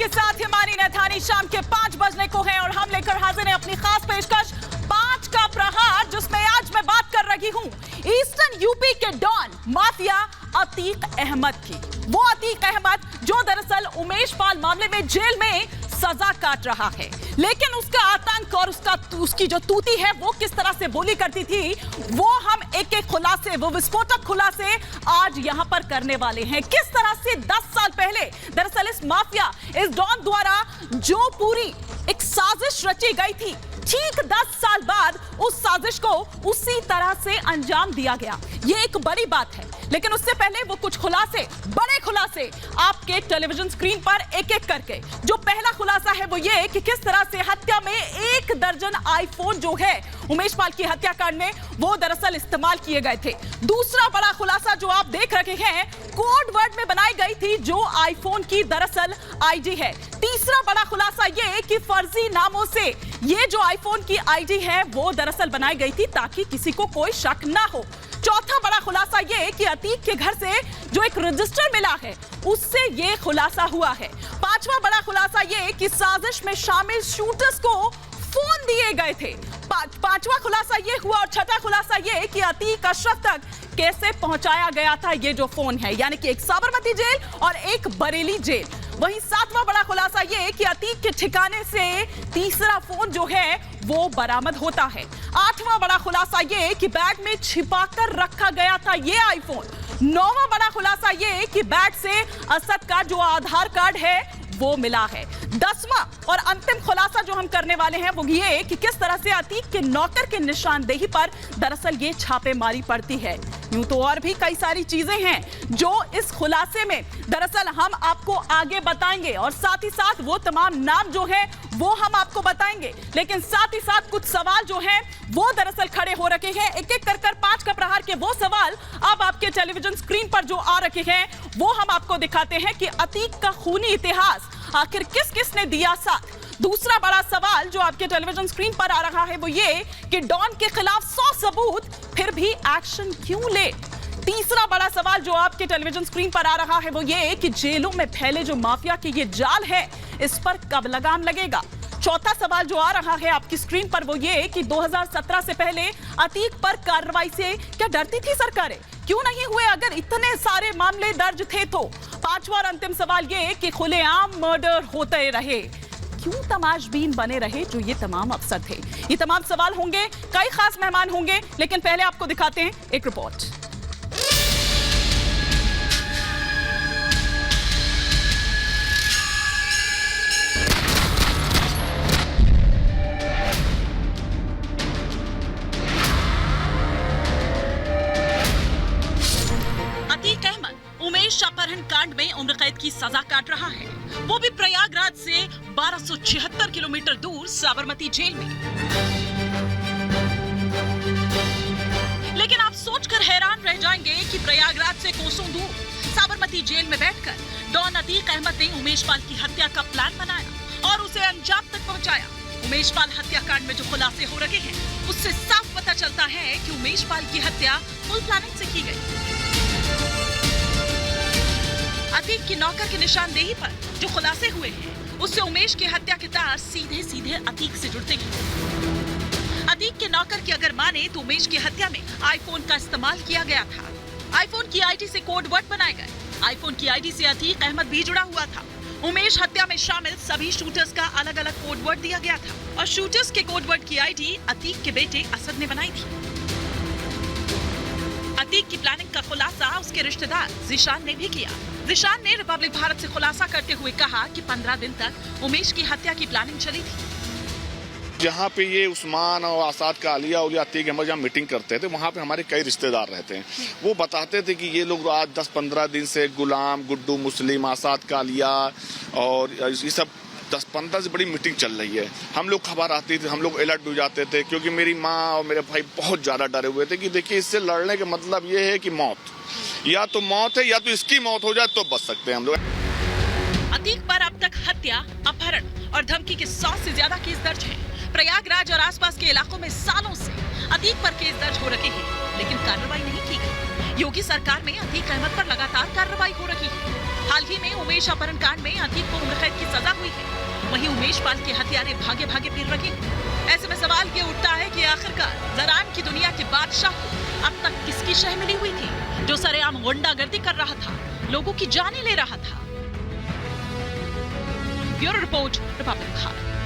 आपके साथ हिमानी नैथानी। शाम के 5 बजने को है और हम लेकर हाजिर हैं अपनी खास पेशकश 5 का प्रहार, जिसमें आज मैं बात कर रही हूं ईस्टर्न यूपी के डॉन माफिया अतीक अहमद की। वो अतीक अहमद जो दरअसल उमेश पाल मामले में जेल में सजा काट रहा है, लेकिन उसका आतंक और उसकी जो तूती है वो किस तरह से बोली करती थी, वो हम एक एक खुलासे, वो विस्फोटक खुलासे आज यहां पर करने वाले हैं। किस तरह से 10 साल पहले दरअसल इस माफिया, इस डॉन द्वारा जो पूरी एक साजिश रची गई थी, ठीक 10 साल बाद उस साजिश को उसी तरह से अंजाम दिया गया। ये एक बड़ी बात है, लेकिन उससे पहले वो कुछ खुलासे, बड़े खुलासे आपके टेलीविजन स्क्रीन पर एक एक करके। जो पहला खुलासा है वो ये कि किस तरह से हत्या में 1 दर्जन आईफोन जो है उमेश पाल की हत्याकांड में वो दरअसल इस्तेमाल किए गए थे। दूसरा बड़ा खुलासा जो आप देख रहे हैं, कोड वर्ड में बनाई गई थी जो आईफोन की दरअसल आईडी है। तीसरा बड़ा खुलासा ये कि फर्जी नामों से ये जो आईफोन की आईडी है वो दरअसल बनाई गई थी ताकि किसी को कोई शक ना हो। चौथा बड़ा खुलासा ये कि अतीक के घर से जो एक रजिस्टर मिला है उससे ये खुलासा हुआ है। पांचवा बड़ा खुलासा ये कि साजिश में शामिल शूटर्स को फोन दिए गए थे। पांचवा खुलासा ये हुआ और छठा खुलासा ये कि अतीक अशरफ तक कैसे पहुंचाया गया था ये जो फोन है, यानी कि एक साबरमती जेल और एक बरेली जेल। वहीं सातवां बड़ा खुलासा ये कि अतीक के ठिकाने से तीसरा फोन जो है वो बरामद होता है। आठवां बड़ा खुलासा ये कि बैग में छिपाकर रखा गया था ये आईफोन। नौवां बड़ा खुलासा ये कि बैग से असद का जो आधार कार्ड है वो मिला है। 10वां और अंतिम खुलासा जो हम करने वाले हैं वो ये कि किस तरह से अतीक के नौकर के निशानदेही पर दरअसल ये छापेमारी पड़ती है। यूं तो और भी कई सारी चीजें हैं जो इस खुलासे में दरअसल हम आपको आगे बताएंगे और साथ ही साथ वो तमाम नाम जो है वो हम आपको बताएंगे, लेकिन साथ ही साथ कुछ सवाल जो हैं वो दरअसल खड़े हो रखे हैं। एक एक कर 5 का प्रहार के वो सवाल अब आपके टेलीविजन स्क्रीन पर जो आ रखे हैं वो हम आपको दिखाते हैं कि अतीक का खूनी इतिहास आखिर किस किस ने दिया साथ। दूसरा बड़ा सवाल जो आपके टेलीविजन स्क्रीन पर आ रहा है वो ये कि डॉन के खिलाफ 100 सबूत फिर भी एक्शन क्यों ले। तीसरा बड़ा सवाल जो आपके टेलीविजन स्क्रीन पर आ रहा है वो ये कि जेलों में फैले जो माफिया के ये जाल है इस पर कब लगाम लगेगा। चौथा सवाल जो आ रहा है आपकी स्क्रीन पर वो ये कि 2017 से पहले अतीक पर कार्रवाई से क्या डरती थी सरकारें, क्यों नहीं हुए अगर इतने सारे मामले दर्ज थे तो। पांचवा और अंतिम सवाल ये कि खुलेआम मर्डर होते रहे, क्यों तमाशबीन बने रहे जो ये तमाम अफसर थे। ये तमाम सवाल होंगे, कई खास मेहमान होंगे, लेकिन पहले आपको दिखाते हैं एक रिपोर्ट। अतीक अहमद उमेश अपहरण कांड में उम्र कैद की सजा काट रहा है, वो भी प्रयागराज से 1276 किलोमीटर दूर साबरमती जेल में। लेकिन आप सोचकर हैरान रह जाएंगे कि प्रयागराज से कोसों दूर साबरमती जेल में बैठकर डॉन अतीक अहमद ने उमेश पाल की हत्या का प्लान बनाया और उसे अंजाम तक पहुंचाया। उमेश पाल हत्याकांड में जो खुलासे हो रहे हैं उससे साफ पता चलता है कि उमेश पाल की हत्या फुल प्लानिंग से की गई। अतीक की नौकर की निशानदेही पर जो खुलासे हुए हैं उससे उमेश की हत्या के तार सीधे सीधे अतीक से जुड़ते हैं। अतीक के नौकर की अगर माने तो उमेश की हत्या में आईफोन का इस्तेमाल किया गया था। आईफोन की आईडी से कोड वर्ड बनाए गए। आईफोन की आईडी से अतीक अहमद भी जुड़ा हुआ था। उमेश हत्या में शामिल सभी शूटर्स का अलग अलग कोड वर्ड दिया गया था और शूटर्स के कोड वर्ड की आईडी अतीक के बेटे असद ने बनाई थी। अतीक की प्लानिंग का खुलासा उसके रिश्तेदार जिशान ने भी किया। जिशान ने रिपब्लिक भारत से खुलासा करते हुए कहा कि 15 दिन तक उमेश की हत्या की प्लानिंग चली थी। जहाँ पे ये उस्मान और आसाद का आलिया और अतीक अहमद जहाँ मीटिंग करते थे वहाँ पे हमारे कई रिश्तेदार रहते हैं। वो बताते थे कि ये लोग आज 10-15 दिन से गुलाम, गुड्डू, मुस्लिम, आसाद का आलिया और ये सब 10-15 से बड़ी मीटिंग चल रही है। हम लोग खबर आती थी, हम लोग अलर्ट हो जाते थे, क्योंकि मेरी माँ और मेरे भाई बहुत ज़्यादा डरे हुए थे कि देखिए इससे लड़ने का मतलब ये है कि मौत, या तो मौत है या तो इसकी मौत हो जाए तो बच सकते हैं हम लोग। अतीक पर अब तक हत्या, अपहरण और धमकी के 100 से ज्यादा केस दर्ज हैं। प्रयागराज और आसपास के इलाकों में सालों से अतीक पर केस दर्ज हो रहे हैं, लेकिन कार्रवाई नहीं की गई। योगी सरकार में अतीक अहमद पर लगातार कार्रवाई हो रही है। हाल ही में उमेश अपहरण कांड में अतीक को उम्र कैद की सजा देशपाल के हथियारे भागे भागे फिर रहे। ऐसे में सवाल ये उठता है कि आखिरकार जरान की दुनिया के बादशाह को अब तक किसकी शह मिली हुई थी, जो सरेआम गुंडागर्दी कर रहा था, लोगों की जानें ले रहा था। ब्यूरो रिपोर्ट, रिपब्लिक खबर।